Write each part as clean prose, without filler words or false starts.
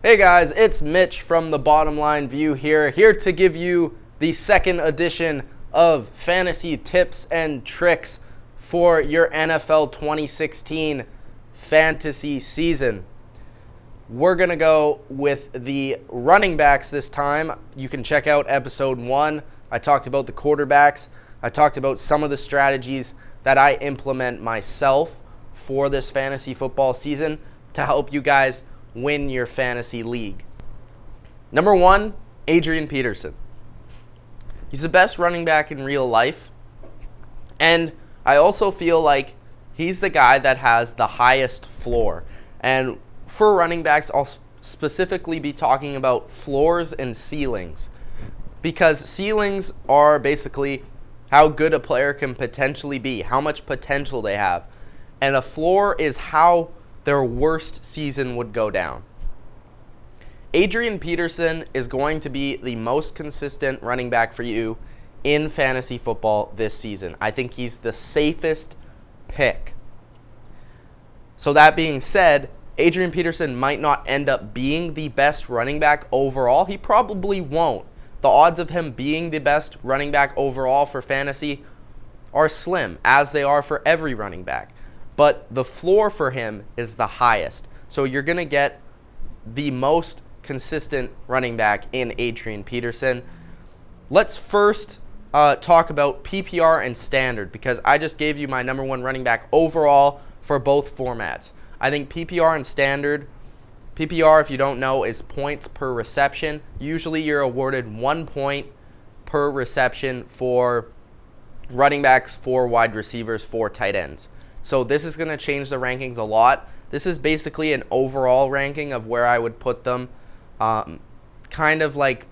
Hey guys, it's Mitch from the Bottom Line View here to give you the second edition of fantasy tips and tricks for your NFL 2016 fantasy season. We're going to go with the running backs this time. You can check out episode 1. I talked about the quarterbacks. I talked about some of the strategies that I implement myself for this fantasy football season to help you guys win your fantasy league. Number 1, Adrian Peterson. He's the best running back in real life. And I also feel like he's the guy that has the highest floor. And for running backs, I'll specifically be talking about floors and ceilings. Because ceilings are basically how good a player can potentially be, how much potential they have. And a floor is how their worst season would go down. Adrian Peterson is going to be the most consistent running back for you in fantasy football this season. I think he's the safest pick. So that being said, Adrian Peterson might not end up being the best running back overall. He probably won't. The odds of him being the best running back overall for fantasy are slim, as they are for every running back. But the floor for him is the highest. So you're going to get the most consistent running back in Adrian Peterson. Let's first talk about PPR and standard, because I just gave you my number 1 running back overall for both formats. I think PPR and standard, PPR, if you don't know, is points per reception. Usually you're awarded 1 point per reception for running backs, 4 wide receivers, 4 tight ends. So this is going to change the rankings a lot. This is basically an overall ranking of where I would put them. Kind of like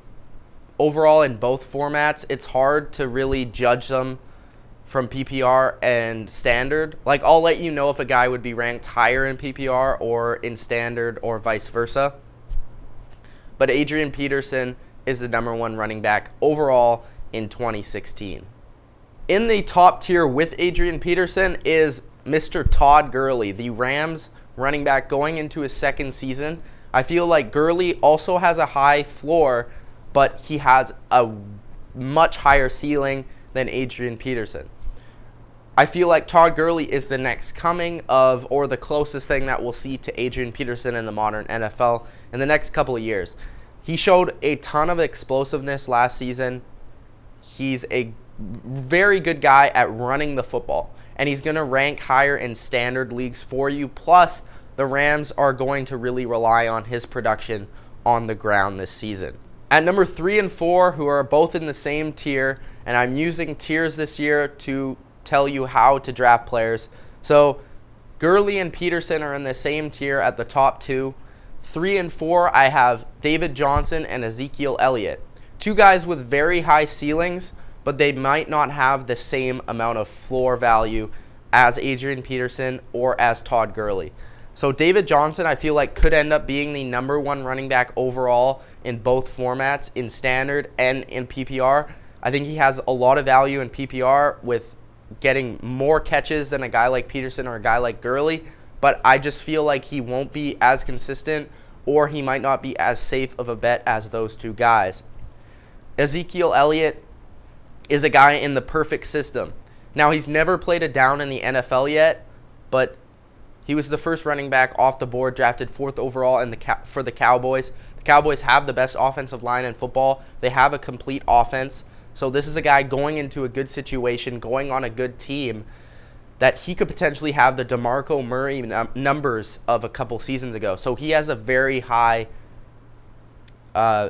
overall in both formats. It's hard to really judge them from PPR and standard. Like, I'll let you know if a guy would be ranked higher in PPR or in standard or vice versa. But Adrian Peterson is the number 1 running back overall in 2016. In the top tier with Adrian Peterson is Mr. Todd Gurley, the Rams running back going into his second season. I feel like Gurley also has a high floor, but he has a much higher ceiling than Adrian Peterson. I feel like Todd Gurley is the next coming of, or the closest thing that we'll see to Adrian Peterson in the modern NFL in the next couple of years. He showed a ton of explosiveness last season. He's a very good guy at running the football, and he's going to rank higher in standard leagues for you. Plus, the Rams are going to really rely on his production on the ground this season. At number 3 and 4, who are both in the same tier, and I'm using tiers this year to tell you how to draft players. So Gurley and Peterson are in the same tier at the top 2. 3 and 4, I have David Johnson and Ezekiel Elliott. 2 guys with very high ceilings, but they might not have the same amount of floor value as Adrian Peterson or as Todd Gurley. So David Johnson, I feel like, could end up being the number 1 running back overall in both formats, in standard and in PPR. I think he has a lot of value in PPR with getting more catches than a guy like Peterson or a guy like Gurley, but I just feel like he won't be as consistent, or he might not be as safe of a bet as those 2 guys. Ezekiel Elliott is a guy in the perfect system. Now, he's never played a down in the NFL yet, but he was the first running back off the board, drafted 4th overall for the Cowboys. The Cowboys have the best offensive line in football. They have a complete offense. So this is a guy going into a good situation, going on a good team, that he could potentially have the DeMarco Murray numbers of a couple seasons ago. So he has a very high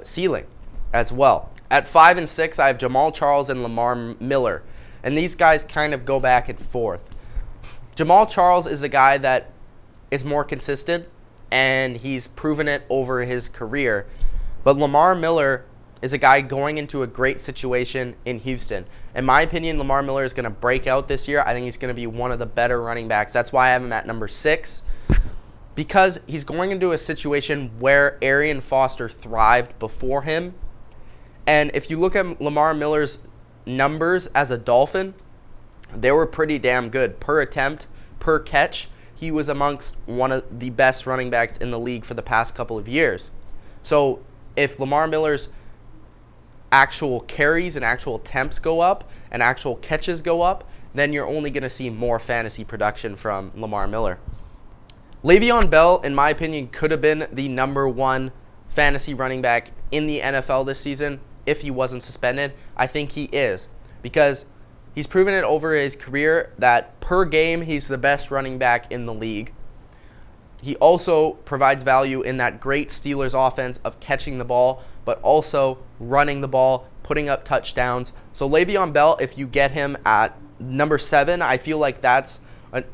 ceiling as well. At 5 and 6, I have Jamal Charles and Lamar Miller. And these guys kind of go back and forth. Jamal Charles is a guy that is more consistent, and he's proven it over his career. But Lamar Miller is a guy going into a great situation in Houston. In my opinion, Lamar Miller is going to break out this year. I think he's going to be one of the better running backs. That's why I have him at number 6. Because he's going into a situation where Arian Foster thrived before him. And if you look at Lamar Miller's numbers as a Dolphin, they were pretty damn good. Per attempt, per catch, he was amongst one of the best running backs in the league for the past couple of years. So if Lamar Miller's actual carries and actual attempts go up and actual catches go up, then you're only going to see more fantasy production from Lamar Miller. Le'Veon Bell, in my opinion, could have been the #1 fantasy running back in the NFL this season if he wasn't suspended. I think he is, because he's proven it over his career that per game he's the best running back in the league. He also provides value in that great Steelers offense of catching the ball, but also running the ball, putting up touchdowns. So Le'Veon Bell, if you get him at number 7, I feel like that's,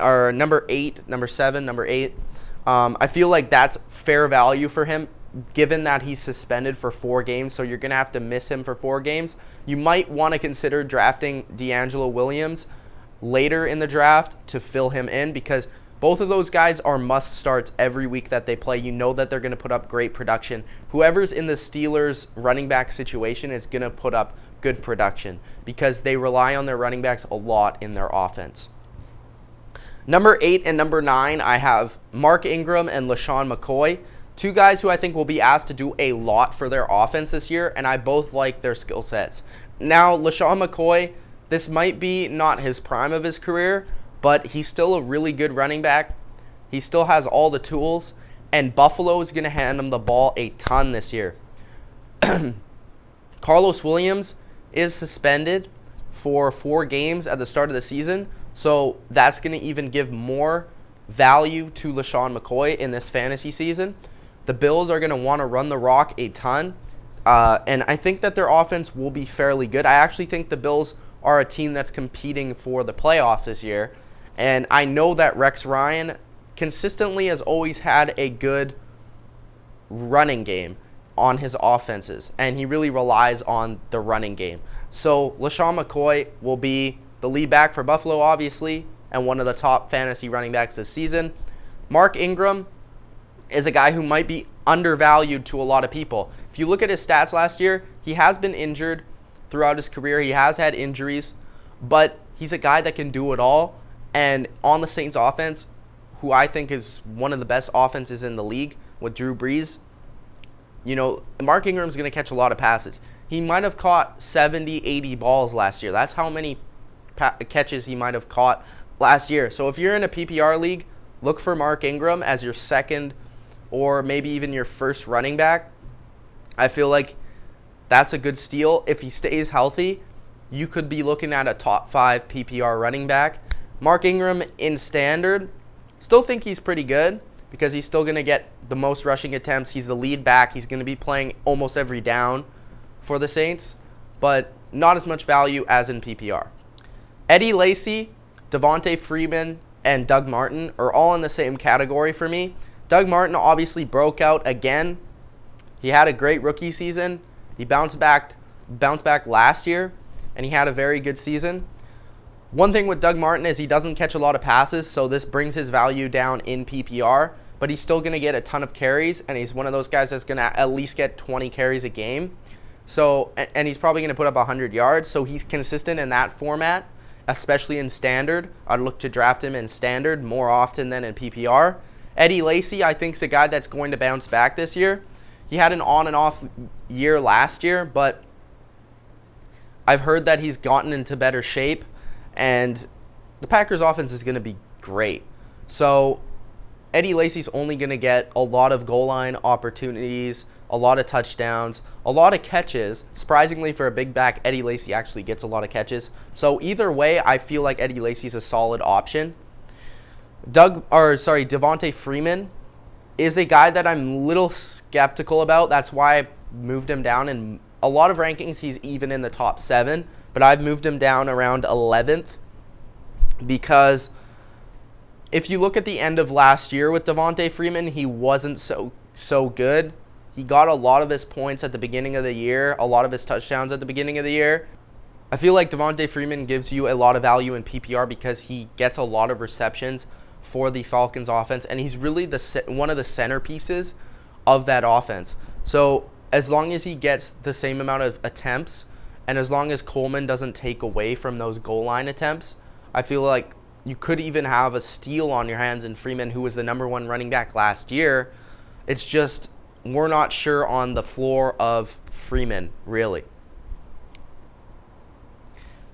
or number 8, number 7, number 8, I feel like that's fair value for him, given that he's suspended for 4 games, so you're going to have to miss him for 4 games. You might want to consider drafting D'Angelo Williams later in the draft to fill him in, because both of those guys are must-starts every week that they play. You know that they're going to put up great production. Whoever's in the Steelers running back situation is going to put up good production because they rely on their running backs a lot in their offense. Number 8 and number 9, I have Mark Ingram and LeSean McCoy, 2 guys who I think will be asked to do a lot for their offense this year, and I both like their skill sets. Now, LeSean McCoy, this might be not his prime of his career, but he's still a really good running back. He still has all the tools, and Buffalo is going to hand him the ball a ton this year. Carlos Williams is suspended for 4 games at the start of the season, so that's going to even give more value to LeSean McCoy in this fantasy season. The Bills are going to want to run the rock a ton, and I think that their offense will be fairly good. I actually think the Bills are a team that's competing for the playoffs this year, and I know that Rex Ryan consistently has always had a good running game on his offenses, and he really relies on the running game. So LeSean McCoy will be the lead back for Buffalo, obviously, and one of the top fantasy running backs this season. Mark Ingram is a guy who might be undervalued to a lot of people. If you look at his stats last year, he has been injured throughout his career. He has had injuries, but he's a guy that can do it all. And on the Saints offense, who I think is one of the best offenses in the league with Drew Brees, you know, Mark Ingram's going to catch a lot of passes. He might have caught 70, 80 balls last year. That's how many catches he might have caught last year. So if you're in a PPR league, look for Mark Ingram as your second or maybe even your first running back. I feel like that's a good steal. If he stays healthy, you could be looking at a top 5 PPR running back. Mark Ingram in standard, still think he's pretty good because he's still going to get the most rushing attempts. He's the lead back. He's going to be playing almost every down for the Saints, but not as much value as in PPR. Eddie Lacy, Devontae Freeman, and Doug Martin are all in the same category for me. Doug Martin obviously broke out again. He had a great rookie season. He bounced back last year, and he had a very good season. One thing with Doug Martin is he doesn't catch a lot of passes, so this brings his value down in PPR, but he's still going to get a ton of carries, and he's one of those guys that's going to at least get 20 carries a game. So, and he's probably going to put up 100 yards, so he's consistent in that format, especially in standard. I'd look to draft him in standard more often than in PPR. Eddie Lacy, I think, is a guy that's going to bounce back this year. He had an on and off year last year, but I've heard that he's gotten into better shape, and the Packers offense is going to be great. So Eddie Lacy's only going to get a lot of goal line opportunities, a lot of touchdowns, a lot of catches. Surprisingly, for a big back, Eddie Lacy actually gets a lot of catches. So either way, I feel like Eddie Lacy's a solid option. Devontae Freeman is a guy that I'm a little skeptical about. That's why I moved him down. In a lot of rankings, he's even in the top 7, but I've moved him down around 11th because if you look at the end of last year with Devontae Freeman, he wasn't so good. He got a lot of his points at the beginning of the year, a lot of his touchdowns at the beginning of the year. I feel like Devontae Freeman gives you a lot of value in PPR because he gets a lot of receptions for the Falcons offense, and he's really one of the centerpieces of that offense. So as long as he gets the same amount of attempts, and as long as Coleman doesn't take away from those goal line attempts, I feel like you could even have a steal on your hands in Freeman, who was the #1 running back last year. It's just we're not sure on the floor of Freeman, really.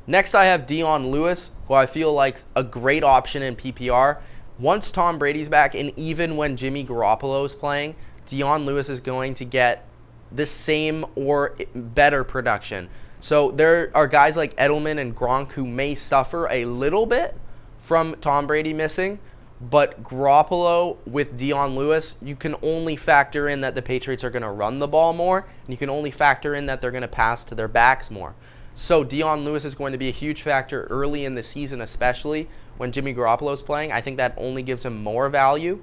Next, I have Dion Lewis, who I feel like a great option in PPR. Once Tom Brady's back, and even when Jimmy Garoppolo is playing, Dion Lewis is going to get the same or better production. So there are guys like Edelman and Gronk who may suffer a little bit from Tom Brady missing, but Garoppolo with Dion Lewis, you can only factor in that the Patriots are going to run the ball more, and you can only factor in that they're going to pass to their backs more. So Dion Lewis is going to be a huge factor early in the season, especially when Jimmy Garoppolo is playing. I think that only gives him more value.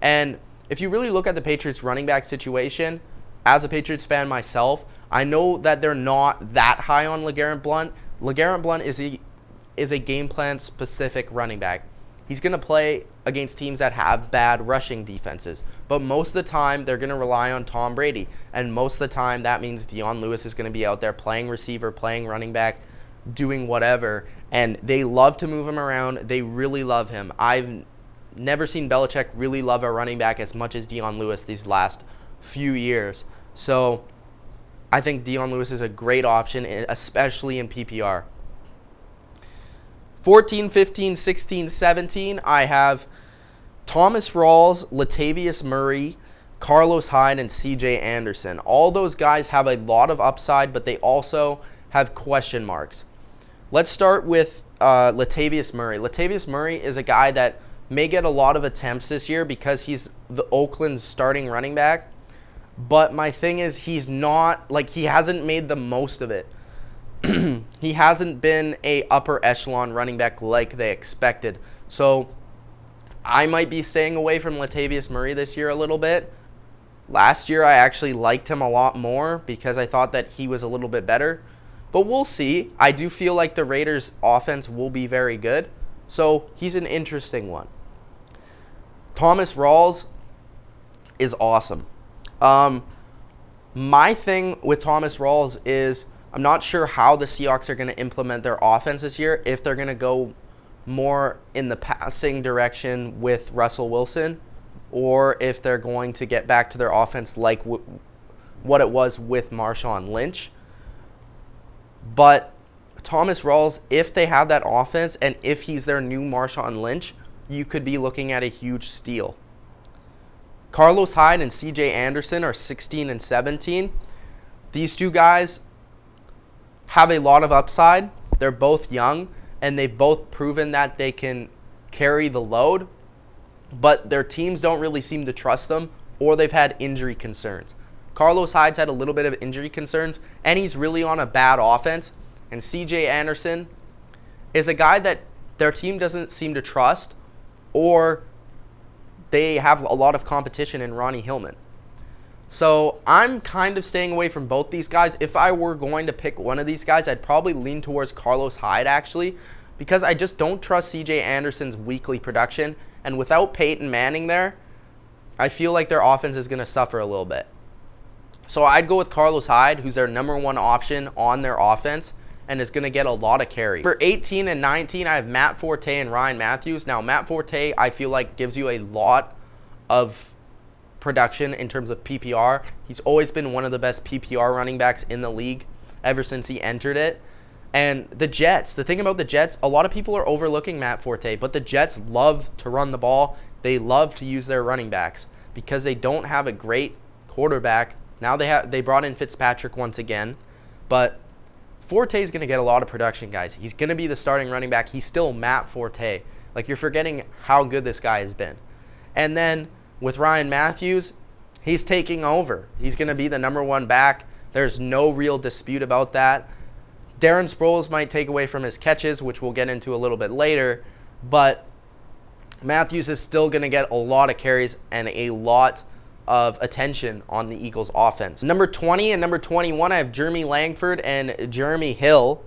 And if you really look at the Patriots running back situation, as a Patriots fan myself, I know that they're not that high on LeGarrette Blount. LeGarrette Blount is a game plan specific running back. He's going to play against teams that have bad rushing defenses. But most of the time, they're going to rely on Tom Brady. And most of the time, that means Dion Lewis is going to be out there playing receiver, playing running back, doing whatever. And they love to move him around. They really love him. I've never seen Belichick really love a running back as much as Dion Lewis these last few years. So I think Dion Lewis is a great option, especially in PPR. 14, 15, 16, 17, I have Thomas Rawls, Latavius Murray, Carlos Hyde, and CJ Anderson. All those guys have a lot of upside, but they also have question marks. Let's start with Latavius Murray. Latavius Murray is a guy that may get a lot of attempts this year because he's the Oakland's starting running back. But my thing is, he's not, like, he hasn't made the most of it. He hasn't been a upper echelon running back like they expected. So I might be staying away from Latavius Murray this year a little bit. Last year I actually liked him a lot more because I thought that he was a little bit better. But we'll see. I do feel like the Raiders' offense will be very good. So he's an interesting one. Thomas Rawls is awesome. My thing with Thomas Rawls is I'm not sure how the Seahawks are going to implement their offense this year, if they're going to go more in the passing direction with Russell Wilson, or if they're going to get back to their offense like what it was with Marshawn Lynch. But Thomas Rawls, if they have that offense and if he's their new Marshawn Lynch, you could be looking at a huge steal. Carlos Hyde and CJ Anderson are 16 and 17. These two guys have a lot of upside. They're both young, and they've both proven that they can carry the load, but their teams don't really seem to trust them, or they've had injury concerns. Carlos Hyde's had a little bit of injury concerns, and he's really on a bad offense. And CJ Anderson is a guy that their team doesn't seem to trust, or they have a lot of competition in Ronnie Hillman. So I'm kind of staying away from both these guys. If I were going to pick one of these guys, I'd probably lean towards Carlos Hyde, actually, because I just don't trust CJ Anderson's weekly production. And without Peyton Manning there, I feel like their offense is going to suffer a little bit. So I'd go with Carlos Hyde, who's their number one option on their offense and is going to get a lot of carry. For 18 and 19, I have Matt Forte and Ryan Matthews. Now, Matt Forte, I feel like, gives you a lot of production in terms of PPR. He's always been one of the best PPR running backs in the league ever since he entered it. And the Jets, the thing about the Jets, a lot of people are overlooking Matt Forte, but the Jets love to run the ball. They love to use their running backs because they don't have a great quarterback. Now they brought in Fitzpatrick once again, but Forte is going to get a lot of production, guys. He's going to be the starting running back. He's still Matt Forte. Like, you're forgetting how good this guy has been. And then with Ryan Matthews, he's taking over. He's going to be the number one back. There's no real dispute about that. Darren Sproles might take away from his catches, which we'll get into a little bit later, but Matthews is still going to get a lot of carries and a lot of attention on the Eagles offense. Number 20 and number 21, I have Jeremy Langford and Jeremy Hill.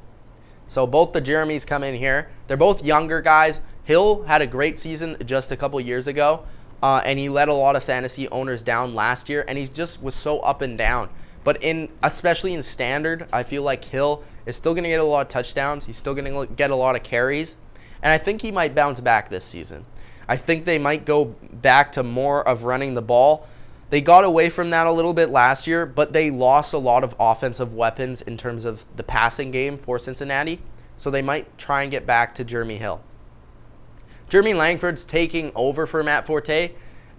So both the Jeremys come in here. They're both younger guys. Hill had a great season just a couple years ago, and he let a lot of fantasy owners down last year, and he just was so up and down. But especially in standard, I feel like Hill is still going to get a lot of touchdowns. He's still going to get a lot of carries, and I think he might bounce back this season. I think they might go back to more of running the ball. They got away from that a little bit last year, but they lost a lot of offensive weapons in terms of the passing game for Cincinnati. So they might try and get back to Jeremy Hill. Jeremy Langford's taking over for Matt Forte.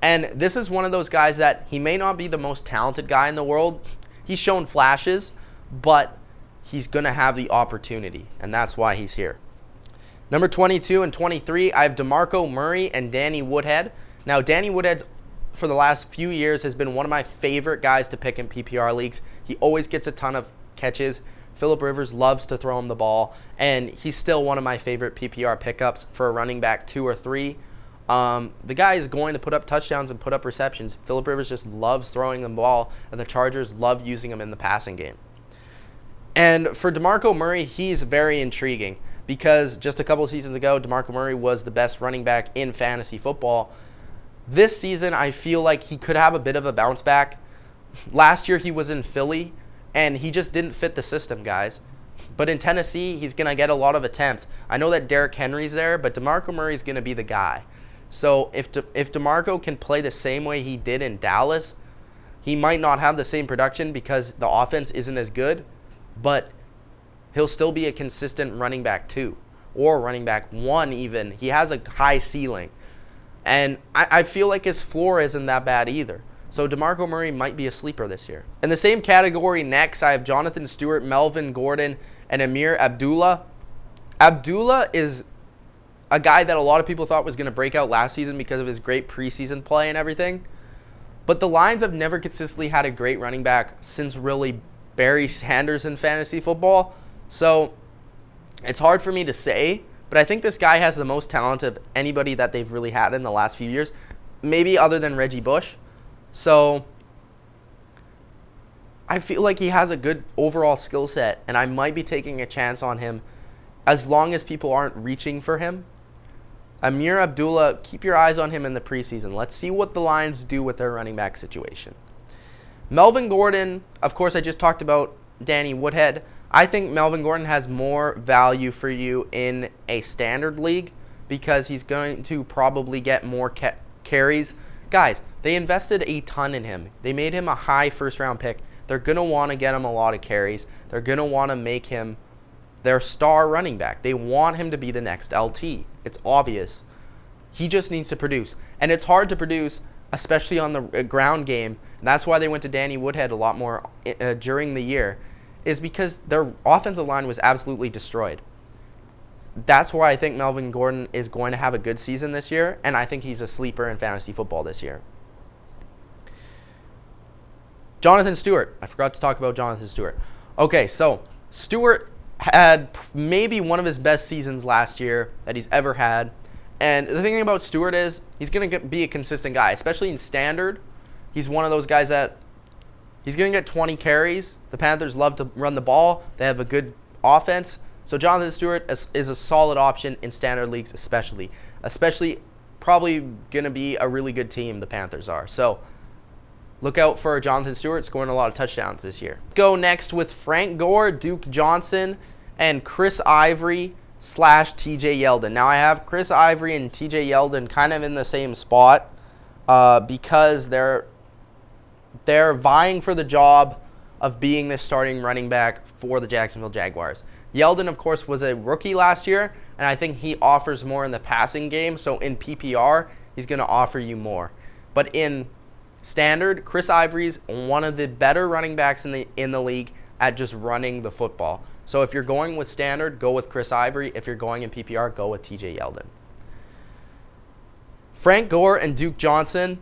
And this is one of those guys that he may not be the most talented guy in the world. He's shown flashes, but he's going to have the opportunity. And that's why he's here. Number 22 and 23, I have DeMarco Murray and Danny Woodhead. Now, Danny Woodhead's for the last few years has been one of my favorite guys to pick in PPR leagues. He always gets a ton of catches. Phillip Rivers loves to throw him the ball, and he's still one of my favorite PPR pickups for a running back 2 or 3. The guy is going to put up touchdowns and put up receptions. Phillip Rivers just loves throwing the ball, and the Chargers love using him in the passing game. And for DeMarco Murray, he's very intriguing because just a couple of seasons ago, DeMarco Murray was the best running back in fantasy football. This season, I feel like he could have a bit of a bounce back. Last year, he was in Philly, and he just didn't fit the system, guys. But in Tennessee, he's going to get a lot of attempts. I know that Derrick Henry's there, but DeMarco Murray's going to be the guy. So if DeMarco can play the same way he did in Dallas, he might not have the same production because the offense isn't as good, but he'll still be a consistent running back 2 or running back 1 even. He has a high ceiling. And I feel like his floor isn't that bad either. So DeMarco Murray might be a sleeper this year. In the same category next, I have Jonathan Stewart, Melvin Gordon, and Amir Abdullah. Abdullah is a guy that a lot of people thought was going to break out last season because of his great preseason play and everything. But the Lions have never consistently had a great running back since really Barry Sanders in fantasy football. So it's hard for me to say, but I think this guy has the most talent of anybody that they've really had in the last few years, maybe other than Reggie Bush. So I feel like he has a good overall skill set, and I might be taking a chance on him as long as people aren't reaching for him. Amir Abdullah, keep your eyes on him in the preseason. Let's see what the Lions do with their running back situation. Melvin Gordon, of course, I just talked about Danny Woodhead. I think Melvin Gordon has more value for you in a standard league because he's going to probably get more carries. Guys, they invested a ton in him. They made him a high first-round pick. They're going to want to get him a lot of carries. They're going to want to make him their star running back. They want him to be the next LT. It's obvious. He just needs to produce. And it's hard to produce, especially on the ground game. And that's why they went to Danny Woodhead a lot more during the year, is because their offensive line was absolutely destroyed. That's why I think Melvin Gordon is going to have a good season this year, and I think he's a sleeper in fantasy football this year. Jonathan Stewart. I forgot to talk about Jonathan Stewart. Okay, so Stewart had maybe one of his best seasons last year that he's ever had. And the thing about Stewart is he's going to be a consistent guy, especially in standard. He's one of those guys that he's going to get 20 carries. The Panthers love to run the ball. They have a good offense. So Jonathan Stewart is a solid option in standard leagues especially. Probably going to be a really good team, the Panthers are. So look out for Jonathan Stewart scoring a lot of touchdowns this year. Let's go next with Frank Gore, Duke Johnson, and Chris Ivory / TJ Yeldon. Now I have Chris Ivory and TJ Yeldon kind of in the same spot because they're vying for the job of being the starting running back for the Jacksonville Jaguars. Yeldon, of course, was a rookie last year, and I think he offers more in the passing game. So in PPR, he's going to offer you more. But in standard, Chris Ivory's one of the better running backs in the league at just running the football. So if you're going with standard, go with Chris Ivory. If you're going in PPR, go with TJ Yeldon. Frank Gore and Duke Johnson.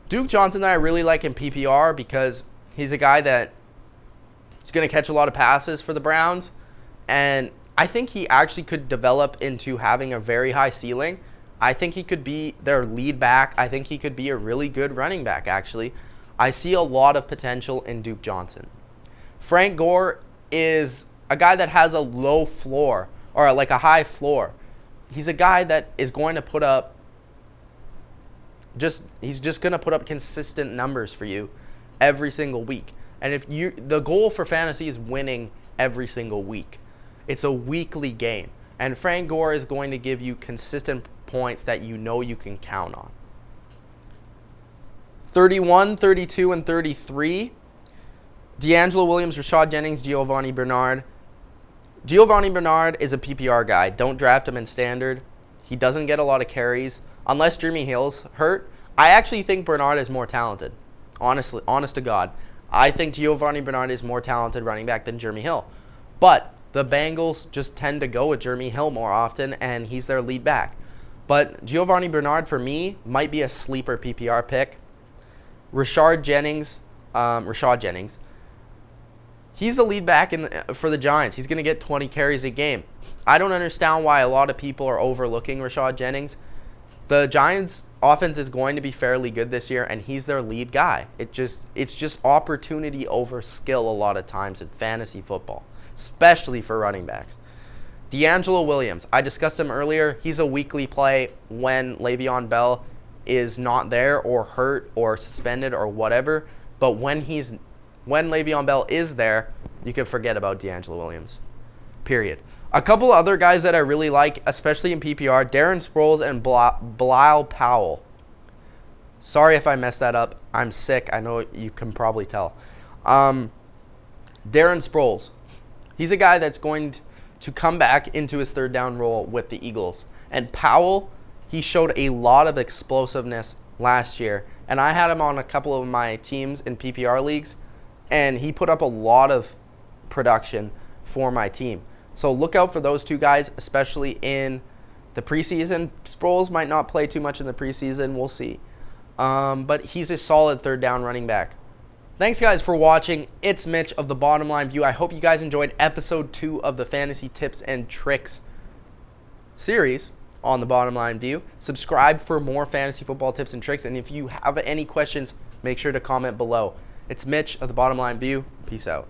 Duke Johnson I really like in PPR because he's a guy that is going to catch a lot of passes for the Browns. And I think he actually could develop into having a very high ceiling. I think he could be their lead back. I think he could be a really good running back, actually. I see a lot of potential in Duke Johnson. Frank Gore is a guy that has a low floor, or like a high floor. He's a guy that is going to put up he's just going to put up consistent numbers for you every single week. And the goal for fantasy is winning every single week. It's a weekly game. And Frank Gore is going to give you consistent points that you know you can count on. 31, 32, and 33. D'Angelo Williams, Rashad Jennings, Giovanni Bernard. Giovanni Bernard is a PPR guy. Don't draft him in standard. He doesn't get a lot of carries. Unless Jeremy Hill's hurt, I actually think Bernard is more talented. Honestly, honest to God. I think Giovanni Bernard is more talented running back than Jeremy Hill. But the Bengals just tend to go with Jeremy Hill more often, and he's their lead back. But Giovanni Bernard, for me, might be a sleeper PPR pick. Rashad Jennings, he's the lead back for the Giants. He's going to get 20 carries a game. I don't understand why a lot of people are overlooking Rashad Jennings. The Giants' offense is going to be fairly good this year, and he's their lead guy. It's just opportunity over skill a lot of times in fantasy football, especially for running backs. D'Angelo Williams, I discussed him earlier. He's a weekly play when Le'Veon Bell is not there or hurt or suspended or whatever. But when Le'Veon Bell is there, you can forget about D'Angelo Williams. Period. A couple other guys that I really like, especially in PPR, Darren Sproles and Bilal Powell. Sorry if I messed that up. I'm sick. I know you can probably tell. Darren Sproles. He's a guy that's going to come back into his third down role with the Eagles. And Powell, he showed a lot of explosiveness last year. And I had him on a couple of my teams in PPR leagues. And he put up a lot of production for my team. So look out for those two guys, especially in the preseason. Sproles might not play too much in the preseason. We'll see. But he's a solid third down running back. Thanks, guys, for watching. It's Mitch of the Bottom Line View. I hope you guys enjoyed episode 2 of the Fantasy Tips and Tricks series on the Bottom Line View. Subscribe for more fantasy football tips and tricks. And if you have any questions, make sure to comment below. It's Mitch of the Bottom Line View. Peace out.